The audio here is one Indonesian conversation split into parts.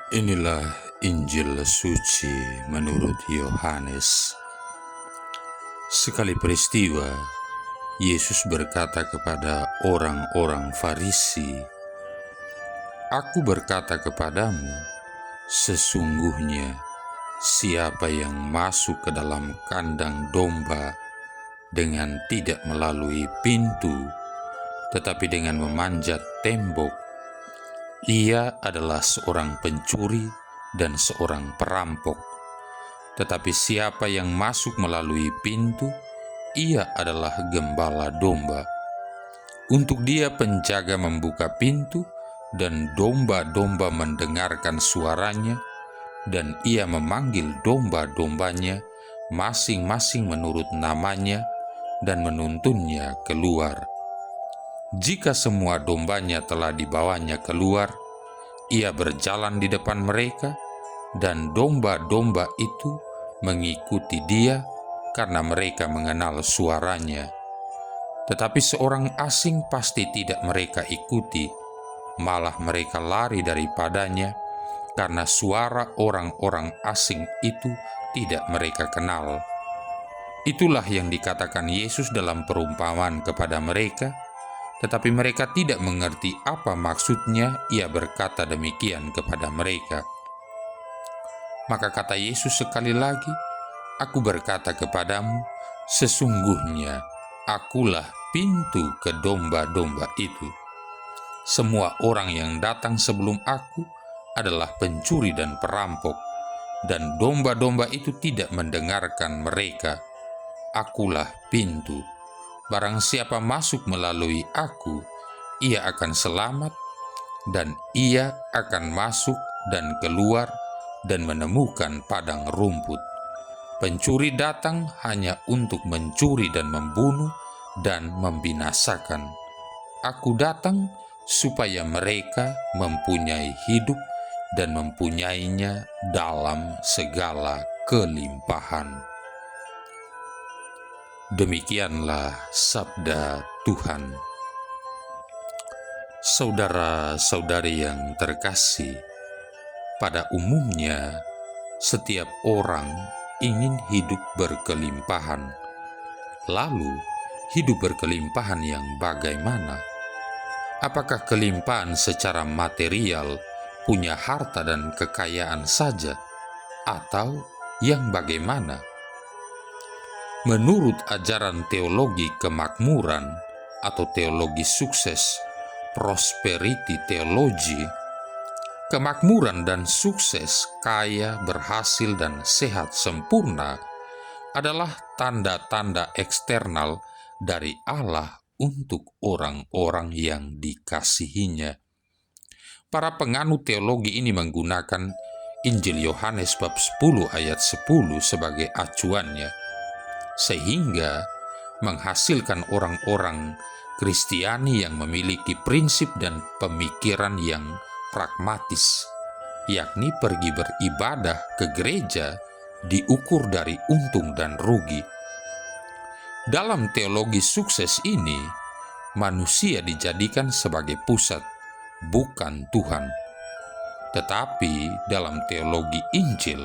Inilah Injil suci menurut Yohanes. Sekali peristiwa, Yesus berkata kepada orang-orang Farisi, "Aku berkata kepadamu, sesungguhnya siapa yang masuk ke dalam kandang domba dengan tidak melalui pintu, tetapi dengan memanjat tembok, ia adalah seorang pencuri dan seorang perampok. Tetapi siapa yang masuk melalui pintu, ia adalah gembala domba. Untuk dia penjaga membuka pintu, dan domba-domba mendengarkan suaranya, dan ia memanggil domba-dombanya masing-masing menurut namanya, dan menuntunnya keluar. Jika semua dombanya telah dibawanya keluar, ia berjalan di depan mereka, dan domba-domba itu mengikuti dia karena mereka mengenal suaranya. Tetapi seorang asing pasti tidak mereka ikuti, malah mereka lari daripadanya karena suara orang-orang asing itu tidak mereka kenal." Itulah yang dikatakan Yesus dalam perumpamaan kepada mereka, tetapi mereka tidak mengerti apa maksudnya ia berkata demikian kepada mereka. Maka kata Yesus sekali lagi, "Aku berkata kepadamu, sesungguhnya akulah pintu ke domba-domba itu. Semua orang yang datang sebelum aku adalah pencuri dan perampok, dan domba-domba itu tidak mendengarkan mereka. Akulah pintu. Barang siapa masuk melalui aku, ia akan selamat, dan ia akan masuk dan keluar dan menemukan padang rumput. Pencuri datang hanya untuk mencuri dan membunuh dan membinasakan. Aku datang supaya mereka mempunyai hidup dan mempunyainya dalam segala kelimpahan." Demikianlah sabda Tuhan. Saudara-saudari yang terkasih, pada umumnya setiap orang ingin hidup berkelimpahan. Lalu, hidup berkelimpahan yang bagaimana? Apakah kelimpahan secara material, punya harta dan kekayaan saja, atau yang bagaimana? Menurut ajaran teologi kemakmuran atau teologi sukses, prosperity theology, kemakmuran dan sukses, kaya, berhasil, dan sehat sempurna adalah tanda-tanda eksternal dari Allah untuk orang-orang yang dikasihinya. Para penganut teologi ini menggunakan Injil Yohanes bab 10 ayat 10 sebagai acuannya, sehingga menghasilkan orang-orang Kristiani yang memiliki prinsip dan pemikiran yang pragmatis, yakni pergi beribadah ke gereja diukur dari untung dan rugi. Dalam teologi sukses ini, manusia dijadikan sebagai pusat, bukan Tuhan. Tetapi dalam teologi Injil,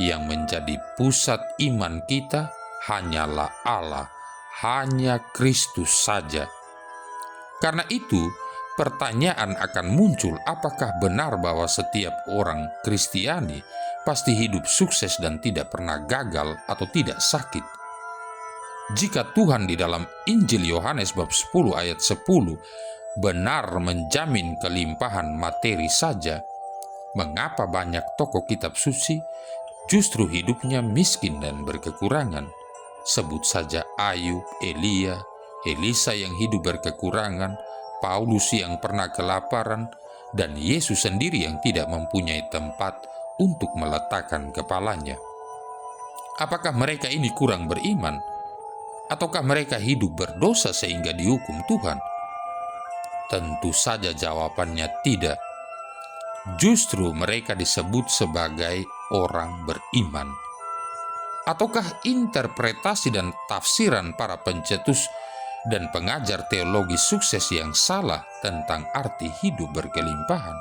yang menjadi pusat iman kita hanyalah Allah, hanya Kristus saja. Karena itu, pertanyaan akan muncul, apakah benar bahwa setiap orang Kristiani pasti hidup sukses dan tidak pernah gagal atau tidak sakit? Jika Tuhan di dalam Injil Yohanes bab 10 ayat 10 benar menjamin kelimpahan materi saja, mengapa banyak tokoh kitab suci justru hidupnya miskin dan berkekurangan? Sebut saja Ayub, Elia, Elisa yang hidup berkekurangan, Paulus yang pernah kelaparan, dan Yesus sendiri yang tidak mempunyai tempat untuk meletakkan kepalanya. Apakah mereka ini kurang beriman? Ataukah mereka hidup berdosa sehingga dihukum Tuhan? Tentu saja jawabannya tidak. Justru mereka disebut sebagai orang beriman. Ataukah interpretasi dan tafsiran para pencetus dan pengajar teologi sukses yang salah tentang arti hidup berkelimpahan?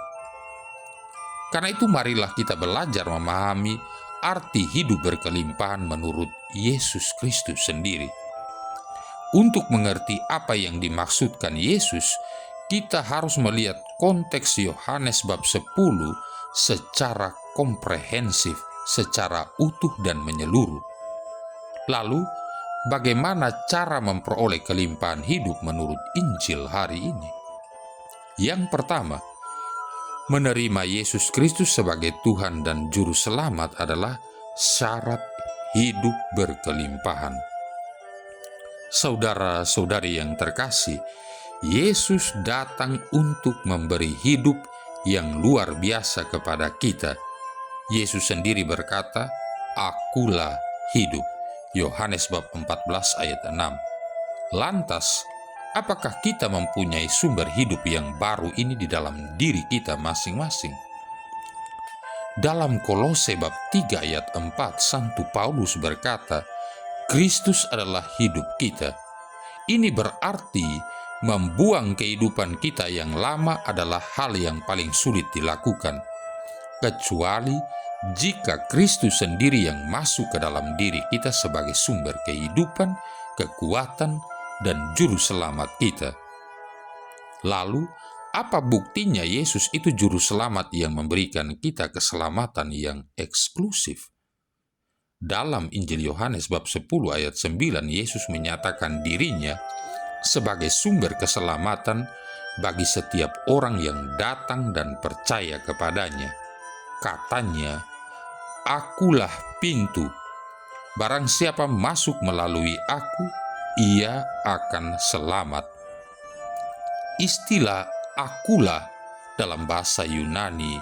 Karena itu marilah kita belajar memahami arti hidup berkelimpahan menurut Yesus Kristus sendiri. Untuk mengerti apa yang dimaksudkan Yesus, kita harus melihat konteks Yohanes bab 10 secara komprehensif, secara utuh dan menyeluruh. Lalu, bagaimana cara memperoleh kelimpahan hidup menurut Injil hari ini? Yang pertama, menerima Yesus Kristus sebagai Tuhan dan Juru Selamat adalah syarat hidup berkelimpahan. Saudara-saudari yang terkasih, Yesus datang untuk memberi hidup yang luar biasa kepada kita. Yesus sendiri berkata, "Akulah hidup." Yohanes bab 14 ayat 6. Lantas, apakah kita mempunyai sumber hidup yang baru ini di dalam diri kita masing-masing? Dalam Kolose bab 3 ayat 4, Santo Paulus berkata, Kristus adalah hidup kita. Ini berarti membuang kehidupan kita yang lama adalah hal yang paling sulit dilakukan, kecuali jika Kristus sendiri yang masuk ke dalam diri kita sebagai sumber kehidupan, kekuatan, dan juru selamat kita. Lalu, apa buktinya Yesus itu juru selamat yang memberikan kita keselamatan yang eksklusif? Dalam Injil Yohanes bab 10 ayat 9, Yesus menyatakan dirinya sebagai sumber keselamatan bagi setiap orang yang datang dan percaya kepadanya. Katanya, "Akulah pintu. Barang siapa masuk melalui aku, ia akan selamat." Istilah akulah dalam bahasa Yunani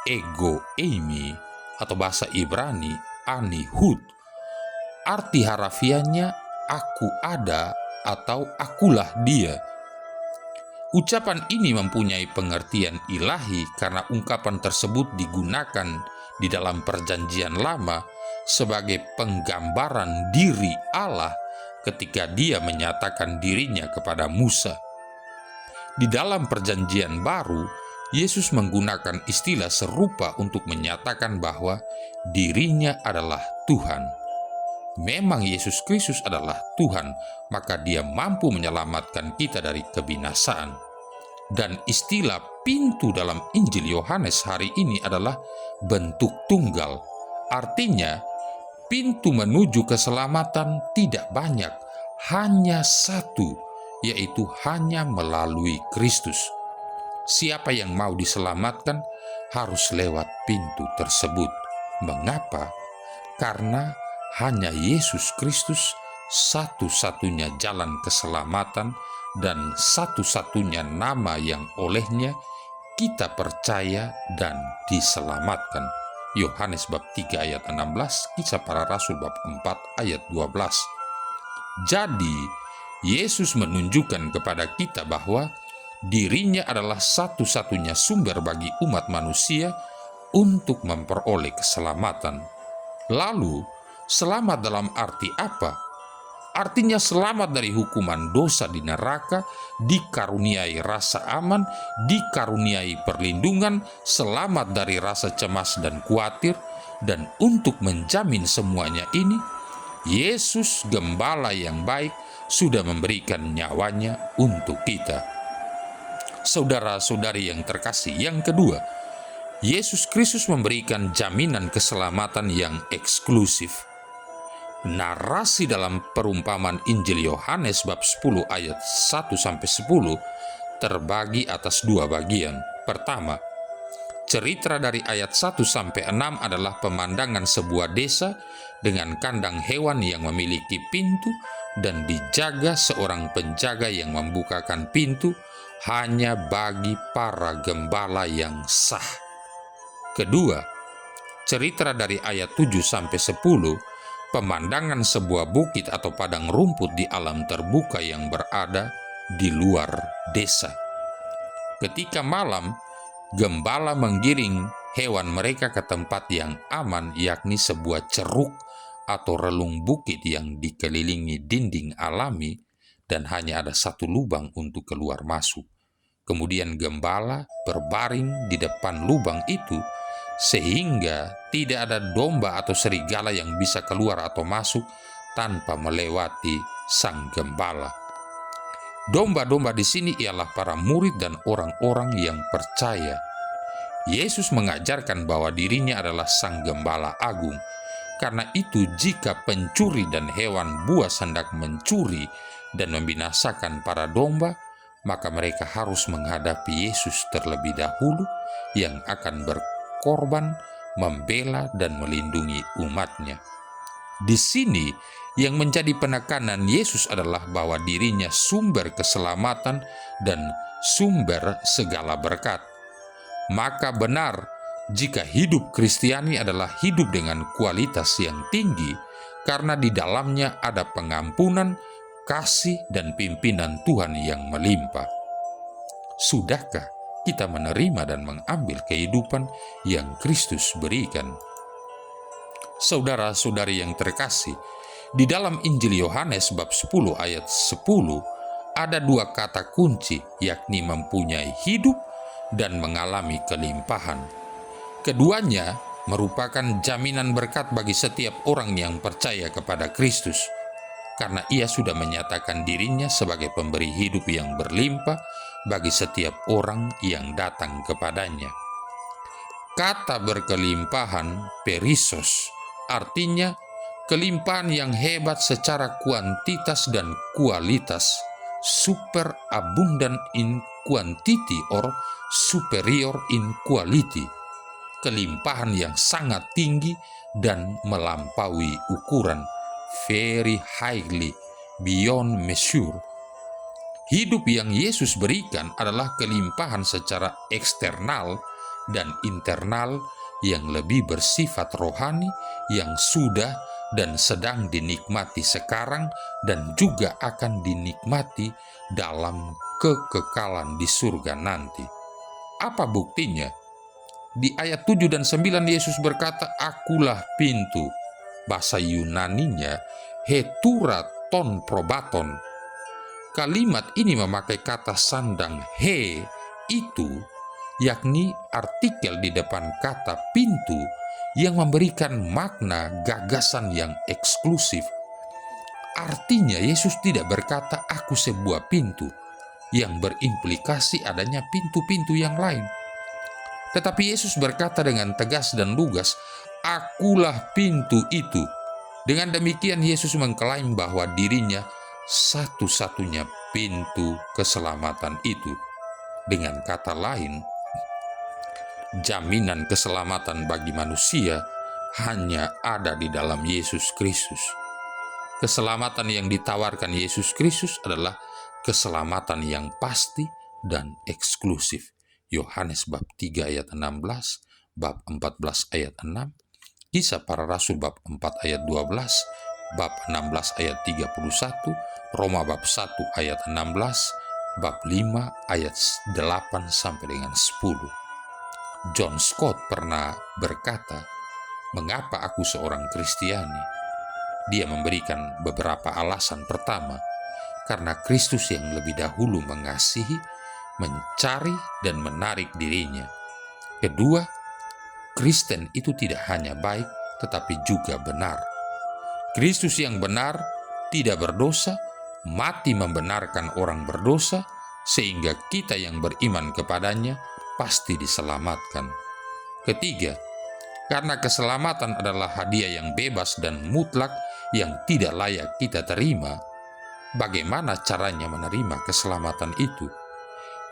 ego eimi atau bahasa Ibrani anihud. Arti harafiahnya aku ada atau akulah dia. Ucapan ini mempunyai pengertian ilahi karena ungkapan tersebut digunakan di dalam Perjanjian Lama sebagai penggambaran diri Allah ketika Dia menyatakan dirinya kepada Musa. Di dalam Perjanjian Baru, Yesus menggunakan istilah serupa untuk menyatakan bahwa dirinya adalah Tuhan. Memang Yesus Kristus adalah Tuhan, maka Dia mampu menyelamatkan kita dari kebinasaan. Dan istilah pintu dalam Injil Yohanes hari ini adalah bentuk tunggal. Artinya, pintu menuju keselamatan tidak banyak, hanya satu, yaitu hanya melalui Kristus. Siapa yang mau diselamatkan harus lewat pintu tersebut. Mengapa? Karena hanya Yesus Kristus satu-satunya jalan keselamatan dan satu-satunya nama yang olehnya kita percaya dan diselamatkan. Yohanes bab 3 ayat 16, Kisah Para Rasul bab 4 ayat 12. Jadi, Yesus menunjukkan kepada kita bahwa dirinya adalah satu-satunya sumber bagi umat manusia untuk memperoleh keselamatan. Lalu, selamat dalam arti apa? Artinya selamat dari hukuman dosa di neraka, dikaruniai rasa aman, dikaruniai perlindungan, selamat dari rasa cemas dan khawatir, dan untuk menjamin semuanya ini, Yesus Gembala yang baik sudah memberikan nyawanya untuk kita. Saudara-saudari yang terkasih, yang kedua, Yesus Kristus memberikan jaminan keselamatan yang eksklusif. Narasi dalam perumpamaan Injil Yohanes bab 10 ayat 1-10 terbagi atas dua bagian. Pertama, cerita dari ayat 1-6 adalah pemandangan sebuah desa dengan kandang hewan yang memiliki pintu dan dijaga seorang penjaga yang membukakan pintu hanya bagi para gembala yang sah. Kedua, cerita dari ayat 7-10, pemandangan sebuah bukit atau padang rumput di alam terbuka yang berada di luar desa. Ketika malam, gembala menggiring hewan mereka ke tempat yang aman, yakni sebuah ceruk atau relung bukit yang dikelilingi dinding alami dan hanya ada satu lubang untuk keluar masuk. Kemudian gembala berbaring di depan lubang itu sehingga tidak ada domba atau serigala yang bisa keluar atau masuk tanpa melewati sang gembala. Domba-domba di sini ialah para murid dan orang-orang yang percaya. Yesus mengajarkan bahwa dirinya adalah sang gembala agung. Karena itu, jika pencuri dan hewan buas hendak mencuri dan membinasakan para domba, maka mereka harus menghadapi Yesus terlebih dahulu yang akan berkorban, membela, dan melindungi umatnya. Di sini, yang menjadi penekanan Yesus adalah bahwa dirinya sumber keselamatan dan sumber segala berkat. Maka benar jika hidup Kristiani adalah hidup dengan kualitas yang tinggi, karena di dalamnya ada pengampunan, kasih, dan pimpinan Tuhan yang melimpah. Sudahkah kita menerima dan mengambil kehidupan yang Kristus berikan? Saudara-saudari yang terkasih, di dalam Injil Yohanes bab 10 ayat 10 ada dua kata kunci, yakni mempunyai hidup dan mengalami kelimpahan. Keduanya merupakan jaminan berkat bagi setiap orang yang percaya kepada Kristus, karena ia sudah menyatakan dirinya sebagai pemberi hidup yang berlimpah bagi setiap orang yang datang kepadanya. Kata berkelimpahan, perisos, artinya kelimpahan yang hebat secara kuantitas dan kualitas, super abundant in quantity or superior in quality. Kelimpahan yang sangat tinggi dan melampaui ukuran, very highly beyond measure. Hidup yang Yesus berikan adalah kelimpahan secara eksternal dan internal yang lebih bersifat rohani, yang sudah dan sedang dinikmati sekarang dan juga akan dinikmati dalam kekekalan di surga nanti. Apa buktinya? Di ayat 7 dan 9 Yesus berkata, "Akulah pintu." Bahasa Yunaninya hetura ton probaton. Kalimat ini memakai kata sandang he, itu, yakni artikel di depan kata pintu yang memberikan makna gagasan yang eksklusif. Artinya Yesus tidak berkata, "Aku sebuah pintu," yang berimplikasi adanya pintu-pintu yang lain. Tetapi Yesus berkata dengan tegas dan lugas, "Akulah pintu itu." Dengan demikian Yesus mengklaim bahwa dirinya satu-satunya pintu keselamatan itu. Dengan kata lain, jaminan keselamatan bagi manusia hanya ada di dalam Yesus Kristus. Keselamatan yang ditawarkan Yesus Kristus adalah keselamatan yang pasti dan eksklusif. Yohanes bab 3 ayat 16, bab 14 ayat 6, Kisah Para Rasul bab 4 ayat 12, bab 16 ayat 31, Roma bab 1 ayat 16, bab 5 ayat 8 sampai dengan 10. John Scott pernah berkata, "Mengapa aku seorang Kristiani?" Dia memberikan beberapa alasan. Pertama, karena Kristus yang lebih dahulu mengasihi, mencari, dan menarik dirinya. Kedua, Kristen itu tidak hanya baik, tetapi juga benar. Kristus yang benar, tidak berdosa, mati membenarkan orang berdosa, sehingga kita yang beriman kepadanya pasti diselamatkan. Ketiga, karena keselamatan adalah hadiah yang bebas dan mutlak yang tidak layak kita terima, bagaimana caranya menerima keselamatan itu?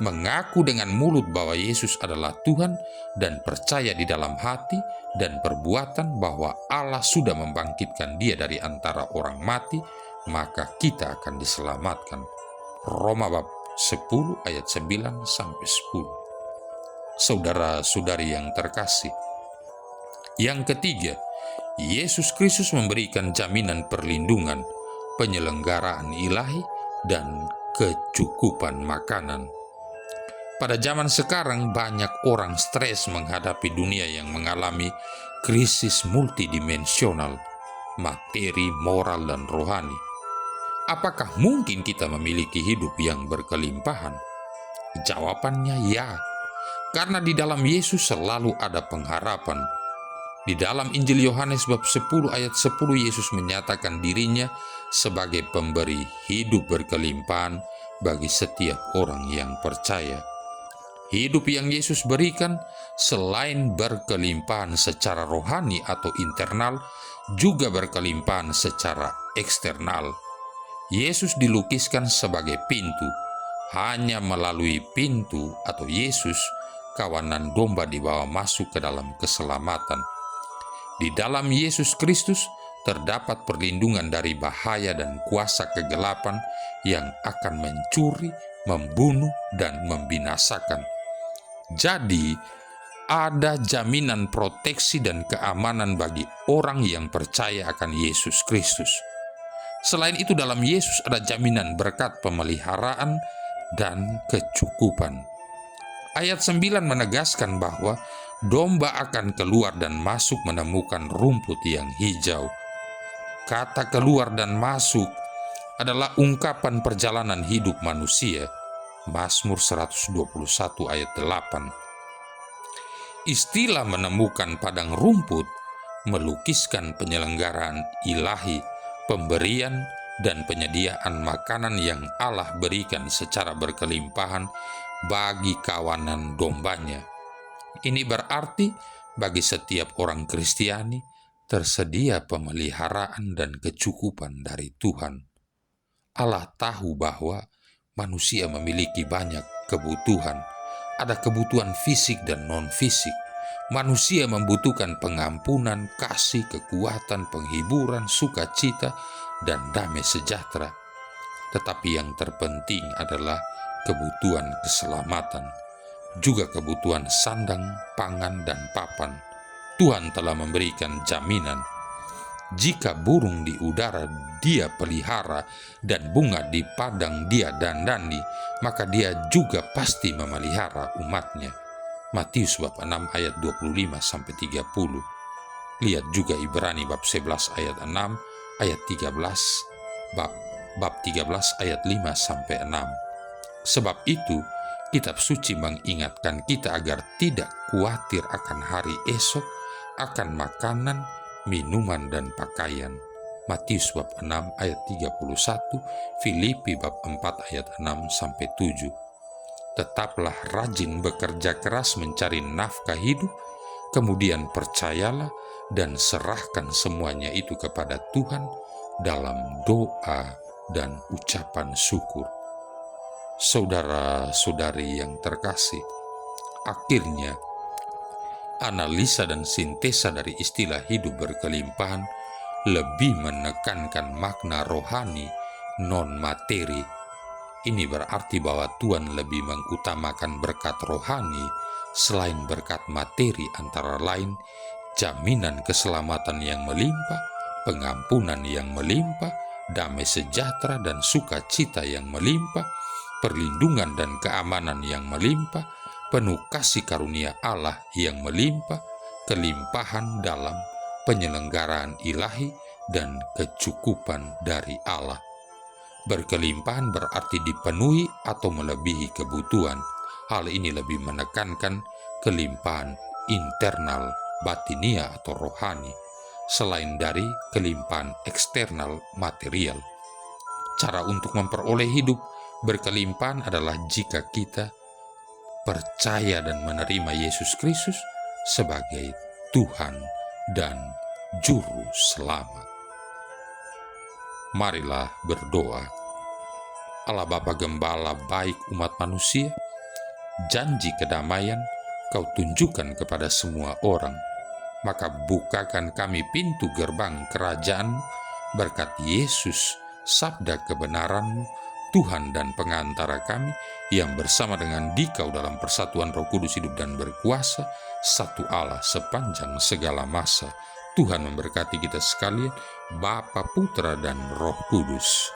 Mengaku dengan mulut bahwa Yesus adalah Tuhan dan percaya di dalam hati dan perbuatan bahwa Allah sudah membangkitkan Dia dari antara orang mati, maka kita akan diselamatkan. Roma bab 10 ayat 9 sampai 10. Saudara-saudari yang terkasih, yang ketiga, Yesus Kristus memberikan jaminan perlindungan, penyelenggaraan ilahi, dan kecukupan makanan. Pada zaman sekarang banyak orang stres menghadapi dunia yang mengalami krisis multidimensional, materi, moral, dan rohani. Apakah mungkin kita memiliki hidup yang berkelimpahan? Jawabannya ya. karena di dalam Yesus selalu ada pengharapan. Di dalam Injil Yohanes bab 10 ayat 10, Yesus menyatakan dirinya sebagai pemberi hidup berkelimpahan bagi setiap orang yang percaya. Hidup yang Yesus berikan selain berkelimpahan secara rohani atau internal, juga berkelimpahan secara eksternal. Yesus dilukiskan sebagai pintu. Hanya melalui pintu atau Yesus, kawanan domba dibawa masuk ke dalam keselamatan. Di dalam Yesus Kristus terdapat perlindungan dari bahaya dan kuasa kegelapan yang akan mencuri, membunuh, dan membinasakan. Jadi, ada jaminan proteksi dan keamanan bagi orang yang percaya akan Yesus Kristus. Selain itu, dalam Yesus ada jaminan berkat pemeliharaan dan kecukupan. Ayat 9 menegaskan bahwa domba akan keluar dan masuk menemukan rumput yang hijau. Kata keluar dan masuk adalah ungkapan perjalanan hidup manusia. Mazmur 121 ayat 8. Istilah menemukan padang rumput melukiskan penyelenggaraan ilahi, pemberian dan penyediaan makanan yang Allah berikan secara berkelimpahan bagi kawanan dombanya. Ini berarti bagi setiap orang Kristiani tersedia pemeliharaan dan kecukupan dari Tuhan. Allah tahu bahwa manusia memiliki banyak kebutuhan. Ada kebutuhan fisik dan non-fisik. Manusia membutuhkan pengampunan, kasih, kekuatan, penghiburan, sukacita, dan damai sejahtera. Tetapi yang terpenting adalah kebutuhan keselamatan, juga kebutuhan sandang, pangan, dan papan. Tuhan telah memberikan jaminan. Jika burung di udara Dia pelihara dan bunga di padang Dia dandani, maka Dia juga pasti memelihara umatnya. Matius bab 6 ayat 25-30. Lihat juga Ibrani bab 11 ayat 6, ayat 13, bab 13 ayat 5-6. Sebab itu, kitab suci mengingatkan kita agar tidak khawatir akan hari esok, akan makanan, minuman, dan pakaian. Matius bab 6 ayat 31, Filipi bab 4 ayat 6-7. Tetaplah rajin bekerja keras mencari nafkah hidup, kemudian percayalah dan serahkan semuanya itu kepada Tuhan dalam doa dan ucapan syukur. Saudara-saudari yang terkasih, akhirnya analisa dan sintesa dari istilah hidup berkelimpahan lebih menekankan makna rohani non-materi. Ini berarti bahwa Tuhan lebih mengutamakan berkat rohani selain berkat materi, antara lain jaminan keselamatan yang melimpah, pengampunan yang melimpah, damai sejahtera dan sukacita yang melimpah, perlindungan dan keamanan yang melimpah, penuh kasih karunia Allah yang melimpah, kelimpahan dalam penyelenggaraan ilahi, dan kecukupan dari Allah. Berkelimpahan berarti dipenuhi atau melebihi kebutuhan. Hal ini lebih menekankan kelimpahan internal, batinia atau rohani, selain dari kelimpahan eksternal material. Cara untuk memperoleh hidup berkelimpahan adalah jika kita percaya dan menerima Yesus Kristus sebagai Tuhan dan Juru Selamat. Marilah berdoa. Allah Bapa Gembala baik umat manusia, janji kedamaian Kau tunjukkan kepada semua orang, maka bukakan kami pintu gerbang kerajaan berkat Yesus, sabda kebenaran-Mu, Tuhan dan pengantara kami, yang bersama dengan Dikau dalam persatuan Roh Kudus hidup dan berkuasa, satu Allah sepanjang segala masa. Tuhan memberkati kita sekalian, Bapa, Putra, dan Roh Kudus.